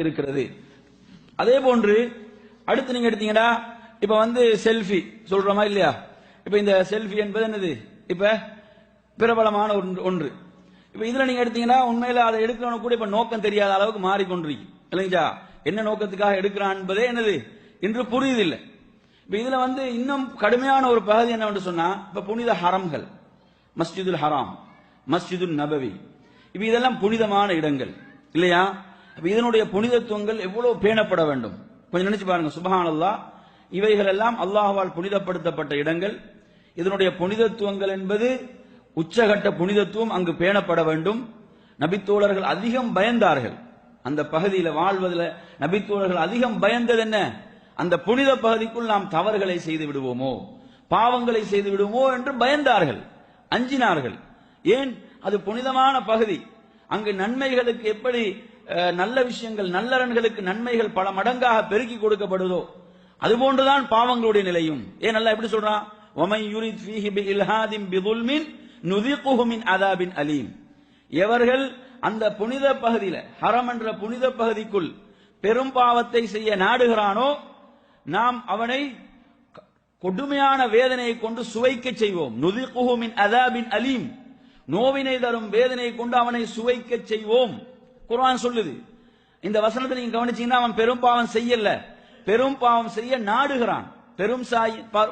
இருக்கிறது. அதே போன்று அடுத்து நீங்க எடுத்தீங்கன்னா இப்ப செல்ஃபி சொல்றோமா இல்லையா? இப்ப இந்த செல்ஃபி என்பது என்னது? இப்ப பிரபலமான ஒன்று. இப்ப இதுல நீங்க எடுத்தீங்கன்னா உண்மையில அதை எடுக்கிறவன கூட இப்ப நோக்கம் தெரியாத அளவுக்கு மாறிக்கொண்டிருக்கு இல்லைங்களா? என்ன நோக்கத்துக்காக எடுக்கிறான் என்பதே என்னது இன்று புரியுதில்லை. இப்ப இதுல இன்னும் கடுமையான ஒரு பகுதி என்னவென்று சொன்னா, இப்ப புனித ஹரம்கள், மஸ்ஜிதுல் ஹராம், மஸ்ஜிதுல் நபவி, இப்ப இதெல்லாம் புனிதமான இடங்கள் இல்லையா? இதனுடைய புனிதத்துவங்கள் எவ்வளவு பேணப்பட வேண்டும் கொஞ்சம் நினைச்சு பாருங்க. சுப்ஹானல்லாஹ், இவைகள் எல்லாம் அல்லாஹ்வால் புனிதப்படுத்தப்பட்ட இடங்கள். இதனுடைய புனிதத்துவங்கள் என்பது உச்சகட்ட புனிதத்துவம் அங்கு பேணப்பட வேண்டும். நபித்தோழர்கள் அதிகம் பயந்தார்கள் அந்த பகுதியில் வாழ்வதில். நபித்தோழர்கள் அதிகம் பயந்தது என்ன? அந்த புனித பகுதிக்குள் நாம் தவறுகளை செய்து விடுவோமோ, பாவங்களை செய்து விடுவோமோ என்று பயந்தார்கள், அஞ்சினார்கள். ஏன்? அது புனிதமான பகுதி. அங்கு நன்மைகளுக்கு எப்படி நல்ல விஷயங்கள், நல்லறன்களுக்கு நன்மைகள் பல மடங்காக பெருக்கி கொடுக்கப்படுதோ அதுபோன்றுதான் பாவங்களுடைய நிலையும். ஏன் அல்லாஹ் எப்படி சொல்றான்? வமை யுரித் ஃபீஹி பிஇல்ஹாதின் பிதுல்மின் நுதிகுஹு மின் அதாபின் அலீம். எவர்கள் அந்த புனித பகுதியில, ஹரம் என்ற புனித பகுதிக்குள் பெரும் பாவத்தை செய்ய நாடுகிறானோ நாம் அவனை கொடுமையான வேதனையை கொண்டு சுவைக்க செய்வோம். நுதிகுஹு மின் அதாபின் அலீம், நோவினை தரும் வேதனையை கொண்டு அவனை சுவைக்க செய்வோம். குர்ஆன் சொல்லுது. இந்த வசனத்தை நீங்க கவனிச்சீங்கன்னா அவன் பெரும் பாவம் செய்யல, பெரும் பாவம் செய்ய நாடுகிறான்,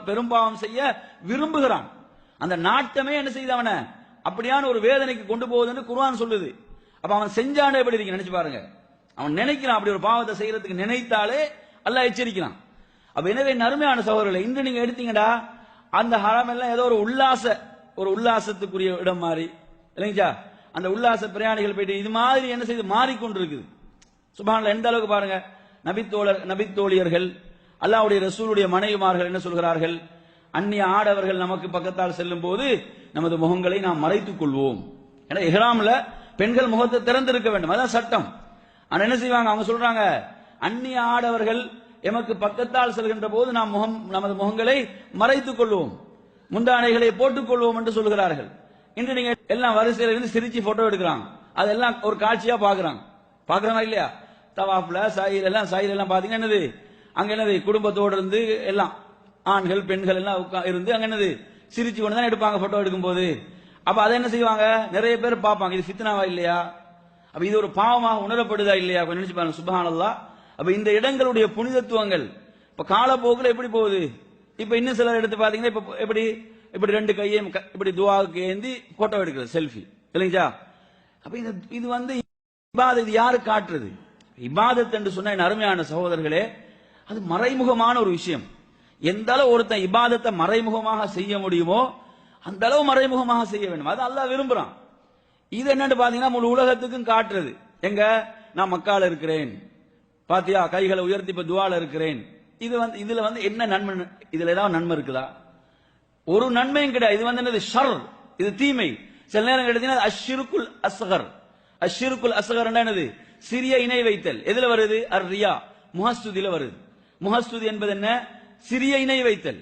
பெரும் பாவம் செய்ய விரும்புகிறான். அந்த நாட்டமே என்ன செய்து அவனை அப்படியான ஒரு வேதனைக்கு கொண்டு போகுதுன்னு குர்ஆன் சொல்லுது. அப்ப அவன் செஞ்சானே எப்படி இருக்கு நினைச்சு பாருங்க. அவன் நினைக்கிறான், அப்படி ஒரு பாவத்தை செய்யறதுக்கு நினைத்தாலே அல்லாஹ் எச்சரிக்கிறான். அப்ப எனவே நறுமையான சகோதரர்களை, இன்று நீங்க எடுத்தீங்கடா அந்த ஹராம் எல்லாம் ஏதோ ஒரு உல்லாசத்துக்குரிய இடம் மாறி இல்லைங்களா? அந்த உல்லாச பிரயாணிகள் போயிட்டு இது மாதிரி என்ன செய்து மாறிக்கொண்டிருக்குது. சுப்ஹானல்லாஹ், எந்த அளவுக்கு பாருங்க. நபித்தோழியர்கள், அல்லாஹ்வுடைய ரசூலுடைய மனைவிமார்கள் என்ன சொல்கிறார்கள்? அந்நிய ஆடவர்கள் நமக்கு பக்கத்தால் செல்லும் போது நமது முகங்களை நாம் மறைத்துக் கொள்வோம். ஏன்னா இஹ்ராம்ல பெண்கள் முகத்தை திறந்திருக்க வேண்டும், அதான் சட்டம். ஆனா என்ன செய்வாங்க? அவங்க சொல்றாங்க, அந்நிய ஆடவர்கள் எமக்கு பக்கத்தால் செல்கின்ற போது நாம் நமது முகங்களை மறைத்துக் கொள்வோம், முந்தானைகளை போட்டுக் கொள்வோம் என்று சொல்கிறார்கள். இன்று நீங்க எல்லாம் வரிசையில இருந்து சிரிச்சு போட்டோ எடுக்கிறாங்க. அதெல்லாம் ஒரு காட்சியா பாக்குறாங்க இல்லையா? தவாஃப்ல சாயில எல்லாம் பாத்தீங்கன்னா என்னது, அங்க என்னது குடும்பத்தோடு இருந்து எல்லாம் ஆண்கள் பெண்கள் எல்லாம் இருந்து அங்க என்னது சிரிச்சு கொண்டு தான் எடுப்பாங்க போட்டோ எடுக்கும் போது. அப்ப அதை என்ன செய்வாங்க? நிறைய பேர் பார்ப்பாங்க, இது ஃபித்னாவா இல்லையா? அப்ப இது ஒரு பாவமாக உணரப்படுதா இல்லையா? கொஞ்சம் நினைச்சு பாருங்க. சுப்ஹானல்லாஹ். அப்ப இந்த இடங்களுடைய புனிதத்துவங்கள் இப்ப காலப்போக்கில் எப்படி போகுது? இப்ப இன்னும் சிலர் எடுத்து பாத்தீங்கன்னா இப்ப இப்படி ரெண்டு கையையும் இப்படி துஆவுக்கு ஏந்தி போட்டோ எடுக்கிறது, செல்ஃபி இல்லைங்களா? அப்ப இது இபாதத். இது யாரு காட்டுறது? இபாதத் என்று சொன்ன அருமையான சகோதரர்களே, அது மறைமுகமான ஒரு விஷயம். எந்த அளவு ஒருத்தன் இபாதத்தை மறைமுகமாக செய்ய முடியுமோ அந்த அளவு மறைமுகமாக செய்ய வேண்டும். அது அல்லாஹ் விரும்புறான். இது என்னன்னு பாத்தீங்கன்னா முழு உலகத்துக்கும் காட்டுறது. எங்க நான் மக்கால இருக்கிறேன் பாத்தியா, கைகளை உயர்த்தி இப்ப துஆல இருக்கிறேன். இதுல என்ன நன்மை? இதுல ஏதாவது நன்மை இருக்குதா? ஒரு நன்மையும் கிடையாது. இது என்னது? ஷர், இது தீமை. சில நேரம் எடுத்தீங்கன்னா அஷ்ஷிருக்குல் அஸ்கர். அஷ்ஷிருக்குல் அஸ்கர் என்னது? சிறிய இணை வைத்தல். எதுல வருது? அர்-ரியா, முஹஸ்துதில வருது. முஹஸ்துதி என்பது என்ன? சிறிய இணை வைத்தல்.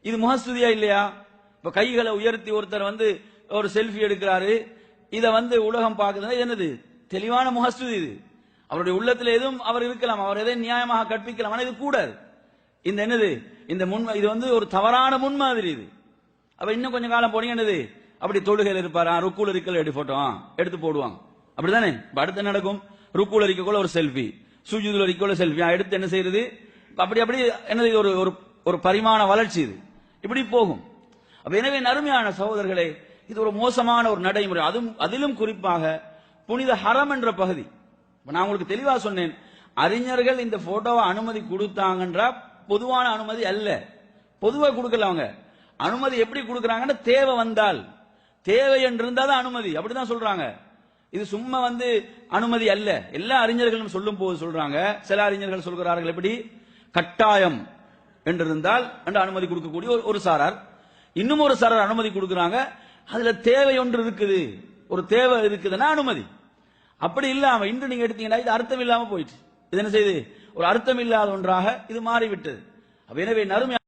இது முஹஸ்துதியா இல்லையா? இப்ப கைகளை உயர்த்தி ஒருத்தர் ஒரு செல்ஃபி எடுக்கிறாரு, இத உலகம் பார்க்குதுன்னா இது என்னது? தெளிவான முஹஸ்துதி. இது அவருடைய உள்ளத்தில் எதுவும் அவர் இருக்கலாம், அவர் எதை நியாயமாக கற்பிக்கலாம், ஆனா இது கூடாது. இந்த என்னது? இந்த இது ஒரு தவறான முன்மாதிரி. இது அப்ப இன்னும் கொஞ்சம் காலம் போனீங்க என்னது? அப்படி தொழுகையில் இருப்பாரு, ருக்குல இருக்கல எடுத்து போடுவாங்க, அப்படிதானே? அடுத்து என்ன நடக்கும்? ருக்குல இருக்கக்குள்ள ஒரு செல்ஃபி, சுஜூதுல இருக்கக்குள்ள செல்ஃபி எடுத்து என்ன செய்யறது? அப்படி என்னது? ஒரு பரிமாண வளர்ச்சி. இது இப்படி போகும். அப்ப எனவே நறுமையான சகோதரர்களே, இது ஒரு மோசமான ஒரு நடைமுறை. அதிலும் குறிப்பாக புனித ஹரம் என்ற பகுதி. நான் உங்களுக்கு தெளிவா சொன்னேன், அறிஞர்கள் இந்த போட்டோவை அனுமதி கொடுத்தாங்கன்ற பொதுவான அனுமதி அல்ல. பொதுவா கொடுக்கல. அவங்க அனுமதி எப்படி கொடுக்கறாங்கன்னா, தேவை வந்தால், தேவை என்று இருந்தால் அனுமதி, அப்படிதான் சொல்றாங்க. இது சும்மா அனுமதி அல்ல. எல்லா அறிஞர்களும் சொல்லும் போது சொல்றாங்க. சில அறிஞர்கள் சொல்கிறார்கள் எப்படி? கட்டாயம் என்றிருந்தால் அனுமதி கொடுக்கக்கூடிய ஒரு சாரார், இன்னும் ஒரு சாரார் அனுமதி கொடுக்கிறாங்க. அதுல தேவை ஒன்று இருக்குது, ஒரு தேவை இருக்குதுன்னா அனுமதி. அப்படி இல்லாம இன்று நீங்க எடுத்தீங்கன்னா இது அர்த்தம் இல்லாம போயிட்டு, இது என்ன செய்யுது? ஒரு அர்த்தம் இல்லாத ஒன்றாக இது மாறிவிட்டது. எனவே நறுமை